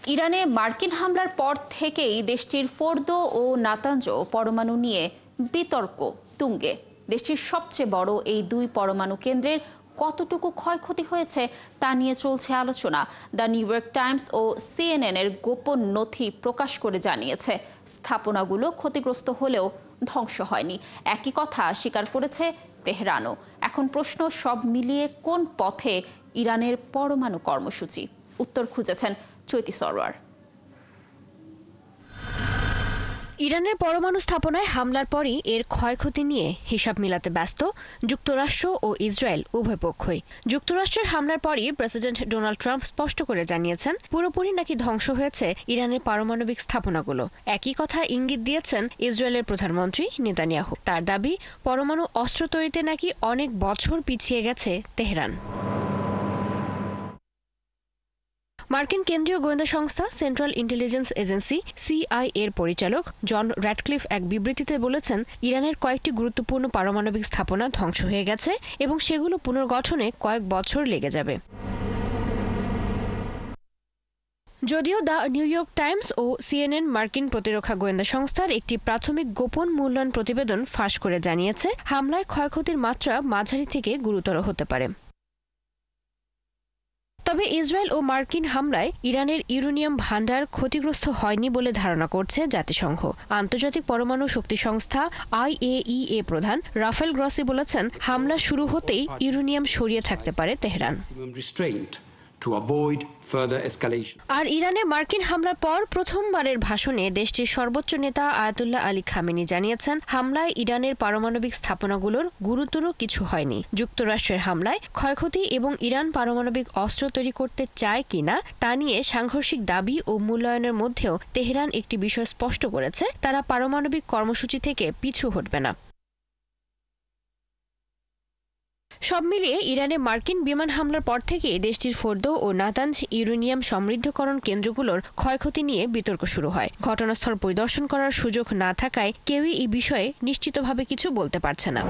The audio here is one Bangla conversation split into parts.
ইরানে মার্কিন হামলার পর থেকেই দেশটির ফোর্দো ও নাতাঞ্জ পরমাণু নিয়ে বিতর্ক তুঙ্গে। দেশটির সবচেয়ে বড় এই দুই পরমাণু কেন্দ্রের কতটুকু ক্ষয়ক্ষতি হয়েছে তা নিয়ে চলছে আলোচনা। দ্য নিউ ইয়র্ক টাইমস ও সিএনএন এর গোপন নথি প্রকাশ করে জানিয়েছে, স্থাপনাগুলো ক্ষতিগ্রস্ত হলেও ধ্বংস হয়নি। একই কথা স্বীকার করেছে তেহরানও। এখন প্রশ্ন, সব মিলিয়ে কোন পথে ইরানের পরমাণু কর্মসূচি? উত্তর খুঁজেছেন চৈতি সরওয়ার। ইরানের পরমাণু স্থাপনায় হামলার পরই এর ক্ষয়ক্ষতি নিয়ে হিসাব মিলাতে ব্যস্ত যুক্তরাষ্ট্র ও ইসরায়েল উভয় পক্ষই। যুক্তরাষ্ট্রের হামলার পরই প্রেসিডেন্ট ডোনাল্ড ট্রাম্প স্পষ্ট করে জানিয়েছেন, পুরোপুরি নাকি ধ্বংস হয়েছে ইরানের পারমাণবিক স্থাপনাগুলো। একই কথা ইঙ্গিত দিয়েছেন ইসরায়েলের প্রধানমন্ত্রী নেতানিয়াহু। তার দাবি, পরমাণু অস্ত্র তৈরিতে নাকি অনেক বছর পিছিয়ে গেছে তেহরান। মার্কিন কেন্দ্রীয় গোয়েন্দা সংস্থা সেন্ট্রাল ইন্টেলিজেন্স এজেন্সি সিআইএ এর পরিচালক জন র্যাডক্লিফ এক বিবৃতিতে বলেছেন, ইরানের কয়েকটি গুরুত্বপূর্ণ পারমাণবিক স্থাপনা ধ্বংস হয়ে গেছে এবং সেগুলো পুনর্গঠনে কয়েক বছর লেগে যাবে। যদিও দ্য নিউ ইয়র্ক টাইমস ও সিএনএন মার্কিন প্রতিরক্ষা গোয়েন্দা সংস্থার একটি প্রাথমিক গোপন মূল্যায়ন প্রতিবেদন ফাঁস করে জানিয়েছে, হামলায় ক্ষয়ক্ষতির মাত্রা মাঝারি থেকে গুরুতর হতে পারে। তবে ইসরায়েল ও মার্কিন হামলায় ইরানের ইউরেনিয়াম ভান্ডার ক্ষতিগ্রস্ত হয়নি বলে ধারণা করছে জাতিসংঘ। আন্তর্জাতিক পরমাণু শক্তি সংস্থা আইএইএ প্রধান রাফেল গ্রসি বলেছেন, হামলা শুরু হতেই ইউরেনিয়াম সরিয়ে থাকতে পারে তেহরান। আর ইরানে মার্কিন হামলার পর প্রথমবারের ভাষণে দেশটির সর্বোচ্চ নেতা আয়াতুল্লাহ আলী খামেনি জানিয়েছেন, হামলায় ইরানের পারমাণবিক স্থাপনাগুলোর গুরুতর কিছু হয়নি। যুক্তরাষ্ট্রের হামলায় ক্ষয়ক্ষতি এবং ইরান পারমাণবিক অস্ত্র তৈরি করতে চায় কিনা তা নিয়ে সাংঘর্ষিক দাবি ও মূল্যায়নের মধ্যেও তেহরান একটি বিষয় স্পষ্ট করেছে, তারা পারমাণবিক কর্মসূচি থেকে পিছু হটবে না। সব মিলিয়ে ইরানে মার্কিন বিমান হামলার পর থেকে দেশটির ফোর্দো ও নাতাঞ্জ ইউরেনিয়াম সমৃদ্ধকরণ কেন্দ্রগুলোর ক্ষয়ক্ষতি নিয়ে বিতর্ক শুরু হয়। ঘটনাস্থল পরিদর্শন করার সুযোগ না থাকায় কেউই এই বিষয়ে নিশ্চিতভাবে কিছু বলতে পারছে না।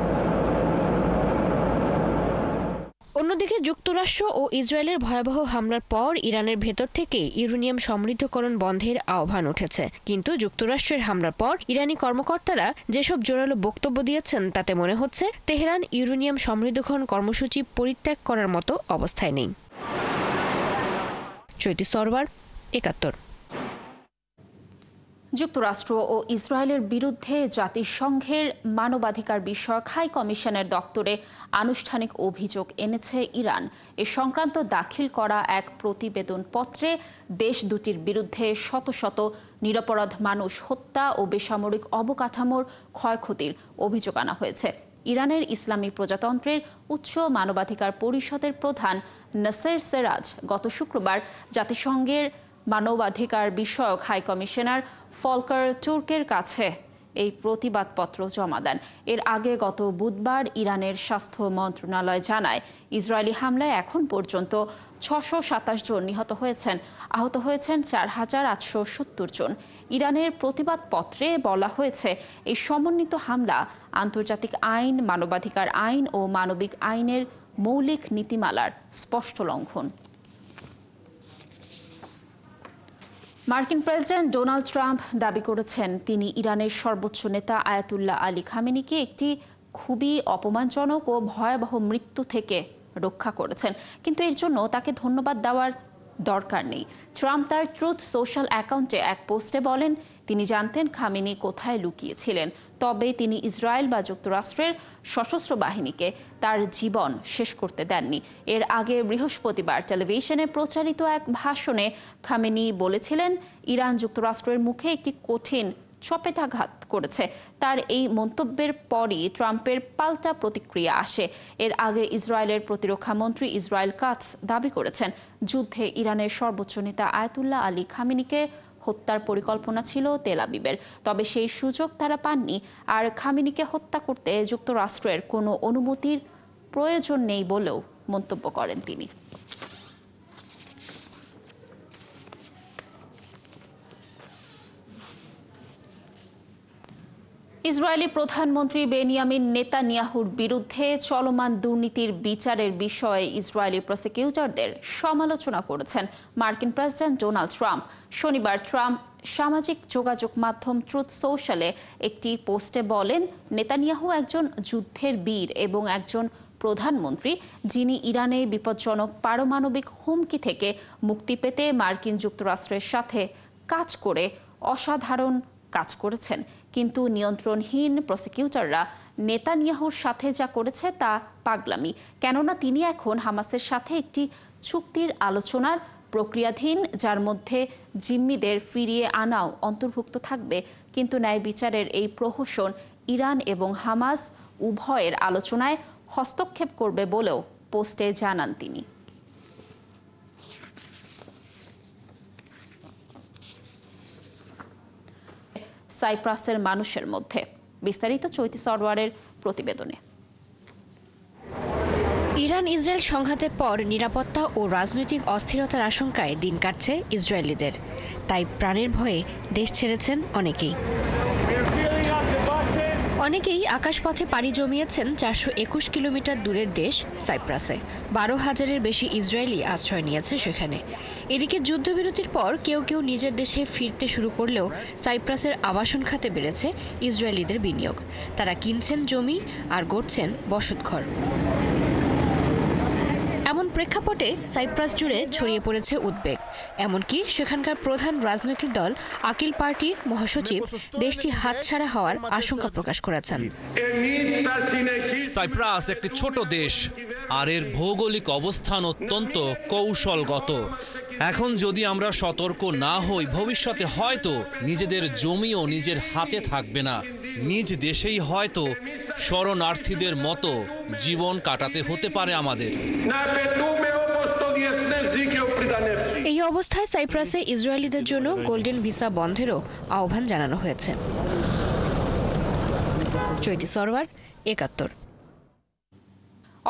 অন্যদিকে যুক্তরাষ্ট্র ও ইসরায়েলের ভয়াবহ হামলার পর ইরানের ভেতর থেকে ইউরেনিয়াম সমৃদ্ধকরণ বন্ধের আহ্বান উঠেছে। কিন্তু যুক্তরাষ্ট্রের হামলার পর ইরানি কর্মকর্তারা যেসব জোরালো বক্তব্য দিয়েছেন তাতে মনে হচ্ছে তেহরান ইউরেনিয়াম সমৃদ্ধকরণ কর্মসূচি পরিত্যাগ করার মতো অবস্থায় নেই। চৈতি সরওয়ার, ৭১। যুক্তরাষ্ট্র ও ইসরায়েলের বিরুদ্ধে জাতিসংঘের মানবাধিকার বিষয়ক হাই কমিশনের দপ্তরে আনুষ্ঠানিক অভিযোগ এনেছে ইরান। এ সংক্রান্ত দাখিল করা এক প্রতিবেদন পত্রে দেশ দুটির বিরুদ্ধে শত শত নিরপরাধ মানুষ হত্যা ও বেসামরিক অবকাঠামোর ক্ষয়ক্ষতির অভিযোগ আনা হয়েছে। ইরানের ইসলামী প্রজাতন্ত্রের উচ্চ মানবাধিকার পরিষদের প্রধান নাসের সেরাজ গত শুক্রবার জাতিসংঘের মানবাধিকার বিষয়ক হাই কমিশনার ফলকার তুর্কের কাছে এই প্রতিবাদপত্র জমা দেন। এর আগে গত বুধবার ইরানের স্বাস্থ্য মন্ত্রণালয় জানায়, ইসরায়েলি হামলায় এখন পর্যন্ত ৬২৭ জন নিহত হয়েছেন, আহত হয়েছেন ৪,৮৭০ জন। ইরানের প্রতিবাদপত্রে বলা হয়েছে, এই সমন্বিত হামলা আন্তর্জাতিক আইন, মানবাধিকার আইন ও মানবিক আইনের মৌলিক নীতিমালার স্পষ্ট লঙ্ঘন। মার্কিন প্রেসিডেন্ট ডোনাল্ড ট্রাম্প দাবি করেছেন, তিনি ইরানের সর্বোচ্চ নেতা আয়াতুল্লাহ আলী খামেনিকে একটি খুবই অপমানজনক ও ভয়াবহ মৃত্যু থেকে রক্ষা করেছেন, কিন্তু এর জন্য তাকে ধন্যবাদ দেওয়ার দরকার নেই। ট্রাম্প তার ট্রুথ সোশ্যাল অ্যাকাউন্টে এক পোস্টে বলেন, তিনি জানতেন খামেনি কোথায় লুকিয়েছিলেন, তবে তিনি ইসরায়েল বা যুক্তরাষ্ট্রের সশস্ত্র বাহিনীকে তার জীবন শেষ করতে দেননি। এর আগে বৃহস্পতিবার টেলিভিশনে প্রচারিত এক ভাষণে খামেনি বলেছিলেন, ইরান যুক্তরাষ্ট্রের মুখে একটি কঠিন চপেটাঘাত করেছে। তার এই মন্তব্যের পরই ট্রাম্পের পাল্টা প্রতিক্রিয়া আসে। এর আগে ইসরায়েলের প্রতিরক্ষা মন্ত্রী ইসরায়েল কাটস দাবি করেছেন, যুদ্ধে ইরানের সর্বোচ্চ নেতা আয়াতুল্লাহ আলী খামেনিকে হত্যার পরিকল্পনা ছিল তেল আবিবের, তবে সেই সুযোগ তারা পাননি। আর খামেনিকে হত্যা করতে যুক্তরাষ্ট্রের কোনো অনুমতির প্রয়োজন নেই বলেও মন্তব্য করেন তিনি। ইসরায়েলি প্রধানমন্ত্রী বেনিয়ামিন নেতানিয়াহুর বিরুদ্ধে চলমান দুর্নীতির বিচারের বিষয়ে ইসরায়েলি প্রসিকিউটরদের সমালোচনা করেছেন মার্কিন প্রেসিডেন্ট ডোনাল্ড ট্রাম্প। শনিবার ট্রাম্প সামাজিক যোগাযোগ মাধ্যম ট্রুথ সোশ্যালে একটি পোস্টে বলেন, নেতানিয়াহু একজন যুদ্ধের বীর এবং একজন প্রধানমন্ত্রী যিনি ইরানে বিপজ্জনক পারমাণবিক হুমকি থেকে মুক্তি পেতে মার্কিন যুক্তরাষ্ট্রের সাথে কাজ করে অসাধারণ কাজ করেছেন। কিন্তু নিয়ন্ত্রণহীন প্রসিকিউটররা নেতানিয়াহুর সাথে যা করেছে তা পাগলামি, কেননা তিনি এখন হামাসের সাথে একটি চুক্তির আলোচনার প্রক্রিয়াধীন, যার মধ্যে জিম্মিদের ফিরিয়ে আনাও অন্তর্ভুক্ত থাকবে। কিন্তু ন্যায় বিচারের এই প্রহসন ইরান এবং হামাস উভয়ের আলোচনায় হস্তক্ষেপ করবে বলেও পোস্টে জানান তিনি। সাইপ্রাসের মানুষের মধ্যে বিস্তারিত চৈতি সরওয়ারের প্রতিবেদনে। ইরান ইসরায়েল সংঘাতের পর নিরাপত্তা ও রাজনৈতিক অস্থিরতার আশঙ্কায় দিন কাটছে ইসরায়েলিদের, তাই প্রাণের ভয়ে দেশ ছেড়েছেন অনেকেই। অনেকেই আকাশপথে পাড়ি জমিয়েছেন 421 কিলোমিটার দূরের দেশ সাইপ্রাসে। 12,000-এর বেশি ইসরায়েলি আশ্রয় নিয়েছে সেখানে। এদিকে যুদ্ধবিরতির পর কেউ কেউ নিজের দেশে ফিরতে শুরু করলেও সাইপ্রাসের আবাসন খাতে বেড়েছে ইসরায়েলিদের বিনিয়োগ। তারা কিনছেন জমি আর গড়ছেন বসতঘর। এমন প্রেক্ষাপটে সাইপ্রাস জুড়ে ছড়িয়ে পড়েছে উদ্বেগ। এমনকি সেখানকার প্রধান রাজনৈতিক দল আকিল পার্টির মহাসচিব দেশটি হাতছাড়া হওয়ার আশঙ্কা প্রকাশ করেছেন। সাইপ্রাস একটি ছোট দেশ আর এর ভৌগোলিক অবস্থান অত্যন্ত কৌশলগত। এখন যদি আমরা সতর্ক না হই, ভবিষ্যতে হয়তো নিজেদের জমিও নিজের হাতে থাকবে না। নিজ দেশেই হয়তো শরণার্থীদের মতো জীবন কাটাতে হতে পারে আমাদের। এই অবস্থায় সাইপ্রাসে ইসরায়েলিদের জন্য গোল্ডেন ভিসা বন্ধেরও আহ্বান জানানো হয়েছে। চৈতি সরওয়ার, 71।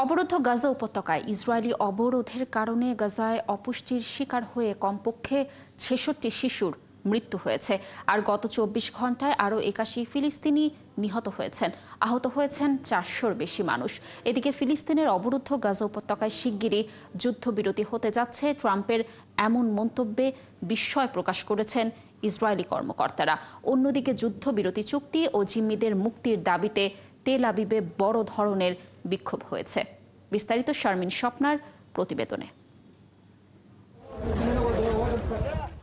অবরুদ্ধ গাজা উপত্যকায় ইসরায়েলি অবরোধের কারণে গাজায় অপুষ্টির শিকার হয়ে কমপক্ষে 66 শিশুর মৃত্যু হয়েছে। আর গত 24 ঘন্টায় আরও 81 ফিলিস্তিনি নিহত হয়েছেন। আহত হয়েছেন 400-র বেশি মানুষ। এদিকে ফিলিস্তিনের অবরুদ্ধ গাজা উপত্যকায় শিগগিরই যুদ্ধবিরতি হতে যাচ্ছে ট্রাম্পের এমন মন্তব্যে বিস্ময় প্রকাশ করেছেন ইসরায়েলি কর্মকর্তারা। অন্যদিকে যুদ্ধবিরতি চুক্তি ও জিম্মিদের মুক্তির দাবিতে তেল আবিবে বড় ধরনের বিক্ষোভ হয়েছে। বিস্তারিত শারমিন স্বপ্নার প্রতিবেদনে।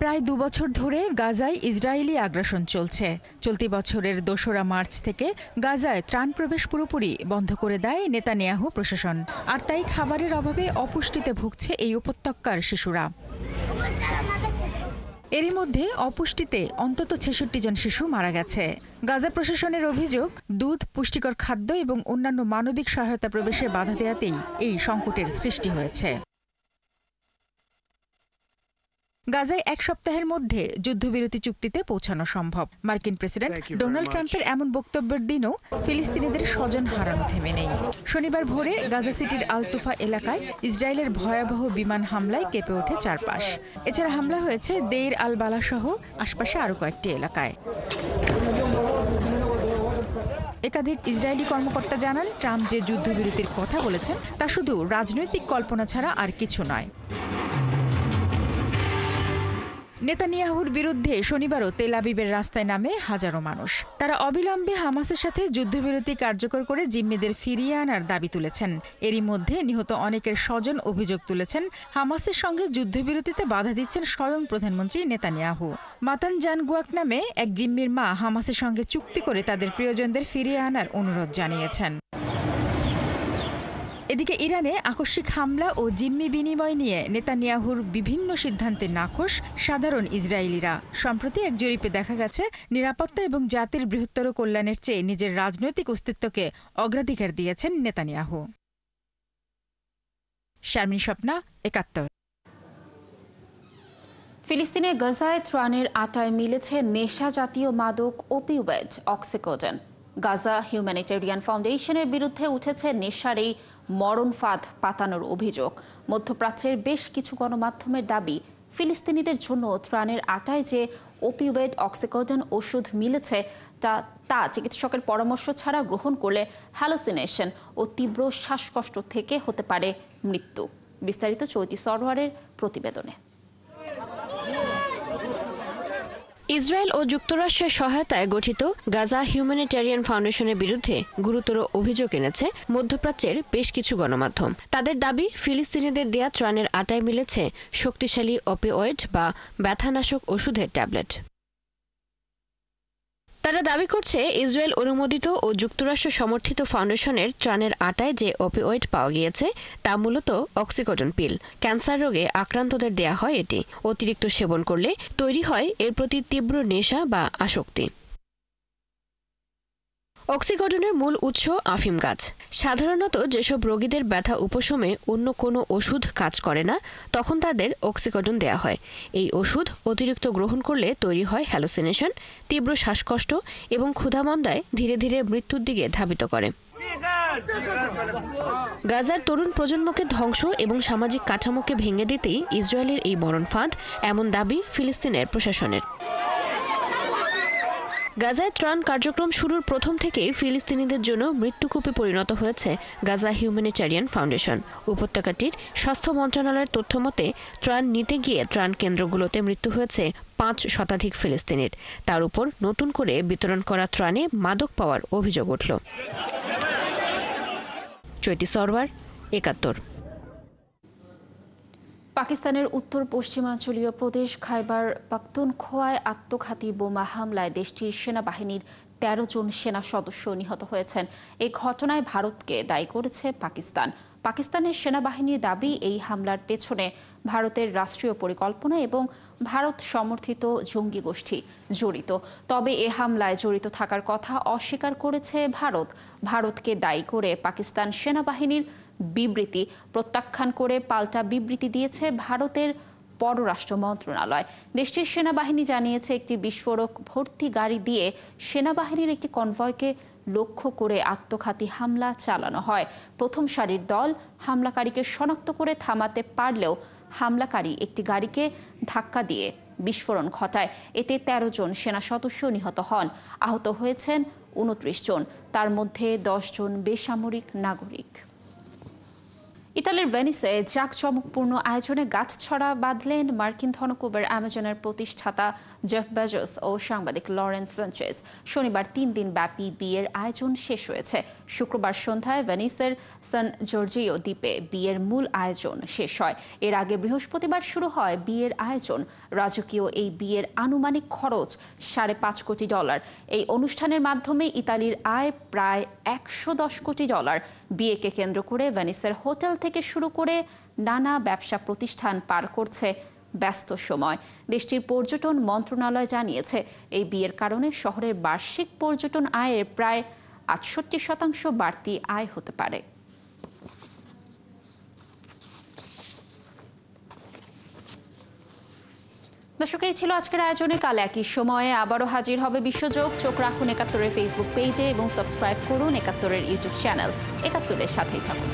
প্রায় 2 বছর ধরে গাজায় ইসরায়েলি আগ্রাসন চলছে। চলতি বছরের 2রা মার্চ থেকে গাজায় ত্রাণ প্রবেশ পুরোপুরি বন্ধ করে দেয় নেতানিয়াহু প্রশাসন। আর তাই খাবারের অভাবে অপুষ্টিতে ভুগছে এই উপত্যকার শিশুরা। এরই মধ্যে অপুষ্টিতে অন্তত 66 জন শিশু মারা গেছে। গাজা প্রশাসনের অভিযোগ, দুধ, পুষ্টিকর খাদ্য এবং অন্যান্য মানবিক সহায়তা প্রবেশে বাধা দেওয়াতেই এই সংকটের সৃষ্টি হয়েছে। গাজায় 1 সপ্তাহের মধ্যে যুদ্ধবিরতি চুক্তিতে পৌঁছানো সম্ভব। মার্কিন প্রেসিডেন্ট ডোনাল্ড ট্রাম্পের এমন বক্তব্যের দিনও ফিলিস্তিনিদের স্বজন হারানো থেমে নেই। শনিবার ভোরে গাজা সিটির আলতুফা এলাকায় ইসরায়েলের ভয়াবহ বিমান হামলায় কেঁপে ওঠে চারপাশ। এছাড়া হামলা হয়েছে দেইর আল বালা সহ আশপাশে আরও কয়েকটি এলাকায়। একাধিক ইসরায়েলি কর্মকর্তা জানান, ট্রাম্প যে যুদ্ধবিরতির কথা বলেছেন তা শুধু রাজনৈতিক কল্পনা ছাড়া আর কিছু নয়। নেতানিয়াহুর বিরুদ্ধে শনিবারও তেল আবিবের রাস্তায় নামে হাজারো মানুষ। তারা অবিলম্বে হামাসের সাথে যুদ্ধবিরতি কার্যকর করে জিম্মিদের ফিরিয়ে আনার দাবি তুলেছেন। এরই মধ্যে নিহত অনেকের স্বজন অভিযোগ তুলেছেন, হামাসের সঙ্গে যুদ্ধবিরতিতে বাধা দিচ্ছেন স্বয়ং প্রধানমন্ত্রী নেতানিয়াহু। মাতান জানগুয়াক নামে এক জিম্মির মা হামাসের সঙ্গে চুক্তি করে তাদের প্রিয়জনদের ফিরিয়ে আনার অনুরোধ জানিয়েছেন। এদিকে ইরানে আকস্মিক হামলা ও জিম্মি বিনিময় নিয়ে নেতানিয়াহুর বিভিন্ন সিদ্ধান্তে নাখোশ সাধারণ ইসরায়েলিরা। সম্প্রতি এক জরিপে দেখা গেছে, নিরাপত্তা এবং জাতির বৃহত্তর কল্যাণের চেয়ে নিজের রাজনৈতিক অস্তিত্বকে অগ্রাধিকার দিয়েছেন নেতানিয়াহু। শারমিন স্বপ্না, 71। ফিলিস্তিনের গাজায় ত্রাণের আটায় মিলেছে নেশা জাতীয় মাদক ওপিওয়েড অক্সিকোডন। গাজা হিউম্যানিটেরিয়ান ফাউন্ডেশনের বিরুদ্ধে উঠেছে নেশার এই মরণ ফাঁদ পাতানোর অভিযোগ। মধ্যপ্রাচ্যের বেশ কিছু গণমাধ্যমের দাবি, ফিলিস্তিনিদের জন্য ত্রাণের আটায় যে ওপিওয়েড অক্সিকোডন ওষুধ মিলেছে তা চিকিৎসকের পরামর্শ ছাড়া গ্রহণ করলে হ্যালুসিনেশন ও তীব্র শ্বাসকষ্ট থেকে হতে পারে মৃত্যু। বিস্তারিত চৈতি সরওয়ারের প্রতিবেদনে। ইসরায়েল ও যুক্তরাষ্ট্রের সহায়তায় গঠিত গাজা হিউম্যানিটেরিয়ান ফাউন্ডেশনের বিরুদ্ধে গুরুতর অভিযোগ এনেছে মধ্যপ্রাচ্যের বেশ কিছু গণমাধ্যম। তাদের দাবি, ফিলিস্তিনিদের দেয়া ত্রাণের আটায় মিলেছে শক্তিশালী অপিওয়েড বা ব্যথানাশক ওষুধের ট্যাবলেট। তারা দাবি করছে, ইসরায়েল অনুমোদিত ও যুক্তরাষ্ট্র সমর্থিত ফাউন্ডেশনের ত্রাণের আটায় যে অপিওয়েড পাওয়া গিয়েছে তা মূলত অক্সিকোডন পিল। ক্যান্সার রোগে আক্রান্তদের দেয়া হয় এটি। অতিরিক্ত সেবন করলে তৈরি হয় এর প্রতি তীব্র নেশা বা আসক্তি। অক্সিকোডনের মূল উৎস আফিম গাছ। সাধারণত যেসব রোগীদের ব্যথা উপশমে অন্য কোনো ওষুধ কাজ করে না, তখন তাদের অক্সিকোডন দেয়া হয়। এই ওষুধ অতিরিক্ত গ্রহণ করলে তৈরি হয় হ্যালুসিনেশন, তীব্র শ্বাসকষ্ট এবং ক্ষুধামন্দায় ধীরে ধীরে মৃত্যুর দিকে ধাবিত করে। গাজার তরুণ প্রজন্মকে ধ্বংস এবং সামাজিক কাঠামোকে ভেঙে দিতেই ইসরায়েলের এই মরণ ফাঁদ, এমন দাবি ফিলিস্তিনের প্রশাসনের। গাজায় ত্রাণ কার্যক্রম শুরুর প্রথম থেকেই ফিলিস্তিনিদের জন্য মৃত্যুকূপে পরিণত হয়েছে গাজা হিউম্যানিটেরিয়ান ফাউন্ডেশন। উপত্যকাটির স্বাস্থ্য মন্ত্রণালয়ের তথ্যমতে ত্রাণ নিতে গিয়ে ত্রাণ কেন্দ্রগুলোতে মৃত্যু হয়েছে ৫ শতাধিক ফিলিস্তিনির। তার উপর নতুন করে বিতরণ করা ত্রাণে মাদক পাওয়ার অভিযোগ উঠল। চৈতি সরওয়ার, ৭১। পাকিস্তানের উত্তর পশ্চিমাঞ্চলীয় প্রদেশ খাইবার পাখতুনখোয়ায় আত্মঘাতী বোমা হামলায় দেশটির সেনাবাহিনীর ১৩ জন সেনা সদস্য নিহত হয়েছেন। এই ঘটনায় ভারতকে দায়ী করেছে পাকিস্তান। পাকিস্তানের সেনাবাহিনীর দাবি, এই হামলার পেছনে ভারতের রাষ্ট্রীয় পরিকল্পনা এবং ভারত সমর্থিত জঙ্গি গোষ্ঠী জড়িত। তবে এ হামলায় জড়িত থাকার কথা অস্বীকার করেছে ভারত। ভারতকে দায়ী করে পাকিস্তান সেনাবাহিনীর বিবৃতি প্রত্যাখ্যান করে পাল্টা বিবৃতি দিয়েছে ভারতের পররাষ্ট্র মন্ত্রণালয়। দেশটির সেনাবাহিনী জানিয়েছে, একটি বিস্ফোরক ভর্তি গাড়ি দিয়ে সেনাবাহিনীর একটি কনভয়কে লক্ষ্য করে আত্মঘাতী হামলা চালানো হয়। প্রথম সারির দল হামলাকারীকে শনাক্ত করে থামাতে পারলেও হামলাকারী একটি গাড়িকে ধাক্কা দিয়ে বিস্ফোরণ ঘটায়। এতে ১৩ জন সেনা সদস্য নিহত হন। আহত হয়েছেন ২৯ জন, তার মধ্যে ১০ জন বেসামরিক নাগরিক। ইতালির ভেনিসে জাঁকজমকপূর্ণ আয়োজনে গাঁটছড়া বাঁধলেন মার্কিন ধনকুবের অ্যামাজনের প্রতিষ্ঠাতা জেফ বেজোস ও সাংবাদিক লরেন্স সানচেজ। শনিবার ৩ দিন ব্যাপী বিয়ের আয়োজন শেষ হয়েছে। শুক্রবার সন্ধ্যায় ভেনিসের সান জর্জিও দ্বীপে বিয়ের মূল আয়োজন শেষ হয়। এর আগে বৃহস্পতিবার শুরু হয় বিয়ের আয়োজন। রাজকীয় এই বিয়ের আনুমানিক খরচ $৫.৫ কোটি। এই অনুষ্ঠানের মাধ্যমে ইতালির আয় প্রায় $১১০ কোটি। বিয়েকে কেন্দ্র করে ভেনিসের হোটেল থেকে শুরু করে নানা ব্যবসা প্রতিষ্ঠান পার করছে ব্যস্ত সময়। দেশটির পর্যটন মন্ত্রণালয় জানিয়েছে, এই বিয়ের কারণে শহরের বার্ষিক পর্যটন আয়ের প্রায় ৬৮% বাড়তি আয় হতে পারে। দর্শক, এই ছিল আজকের আয়োজনে। কাল একই সময়ে আবারও হাজির হবে বিশ্বযোগ। চোখ রাখুন ৭১-এর ফেসবুক পেজে এবং সাবস্ক্রাইব করুন ৭১-এর ইউটিউব চ্যানেল। ৭১-এর সাথেই থাকুন।